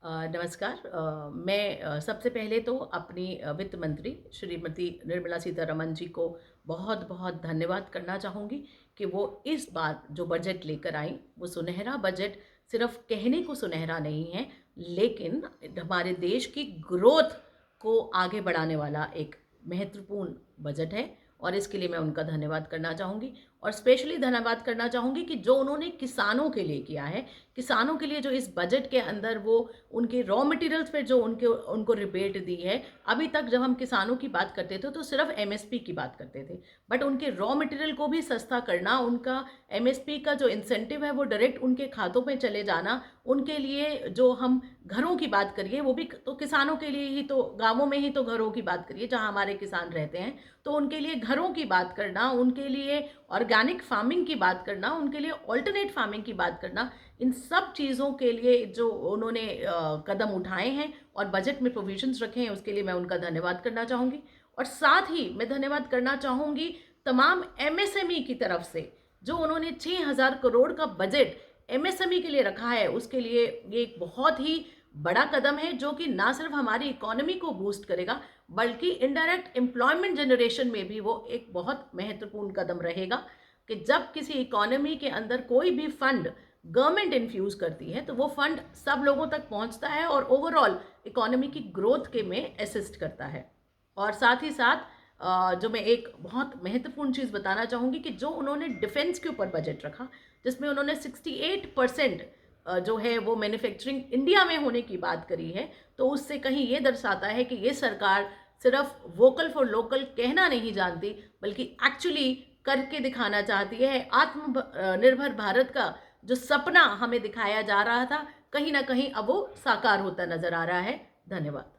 नमस्कार। मैं सबसे पहले तो अपनी वित्त मंत्री श्रीमती निर्मला सीतारमण जी को बहुत बहुत धन्यवाद करना चाहूँगी कि वो इस बार जो बजट लेकर आई वो सुनहरा बजट सिर्फ कहने को सुनहरा नहीं है, लेकिन हमारे देश की ग्रोथ को आगे बढ़ाने वाला एक महत्वपूर्ण बजट है। और इसके लिए मैं उनका धन्यवाद करना चाहूँगी और स्पेशली धन्यवाद करना चाहूँगी कि जो उन्होंने किसानों के लिए किया है, किसानों के लिए जो इस बजट के अंदर वो उनके रॉ मटेरियल्स पे जो उनको रिबेट दी है। अभी तक जब हम किसानों की बात करते थे तो सिर्फ एमएसपी की बात करते थे, बट उनके रॉ मटेरियल को भी सस्ता करना, उनका एमएसपी का जो इंसेंटिव है वो डायरेक्ट उनके खातों में चले जाना, उनके लिए जो हम घरों की बात करिए वो भी तो किसानों के लिए ही, तो गाँवों में ही तो घरों की बात करिए जहाँ हमारे किसान रहते हैं, तो उनके लिए घरों की बात करना, उनके लिए ऑर्गेनिक फार्मिंग की बात करना, उनके लिए ऑल्टरनेट फार्मिंग की बात करना, इन सब चीज़ों के लिए जो उन्होंने कदम उठाए हैं और बजट में प्रोविजंस रखे हैं, उसके लिए मैं उनका धन्यवाद करना चाहूँगी। और साथ ही मैं धन्यवाद करना चाहूँगी तमाम एमएसएमई की तरफ से, जो उन्होंने 6,000 करोड़ का बजट एमएसएमई के लिए रखा है। उसके लिए ये एक बहुत ही बड़ा कदम है जो कि ना सिर्फ हमारी इकोनॉमी को बूस्ट करेगा, बल्कि इनडायरेक्ट एम्प्लॉयमेंट जनरेशन में भी वो एक बहुत महत्वपूर्ण कदम रहेगा कि जब किसी इकोनॉमी के अंदर कोई भी फंड गवर्नमेंट इन्फ्यूज करती है तो वो फंड सब लोगों तक पहुंचता है और ओवरऑल इकोनॉमी की ग्रोथ के में असिस्ट करता है। और साथ ही साथ जो मैं एक बहुत महत्वपूर्ण चीज़ बताना चाहूँगी कि जो उन्होंने डिफेंस के ऊपर बजट रखा, जिसमें उन्होंने 68% जो है वो मैन्युफैक्चरिंग इंडिया में होने की बात करी है, तो उससे कहीं ये दर्शाता है कि ये सरकार सिर्फ वोकल फॉर लोकल कहना नहीं जानती, बल्कि एक्चुअली करके दिखाना चाहती है। आत्मनिर्भर भारत का जो सपना हमें दिखाया जा रहा था, कहीं ना कहीं अब वो साकार होता नजर आ रहा है। धन्यवाद।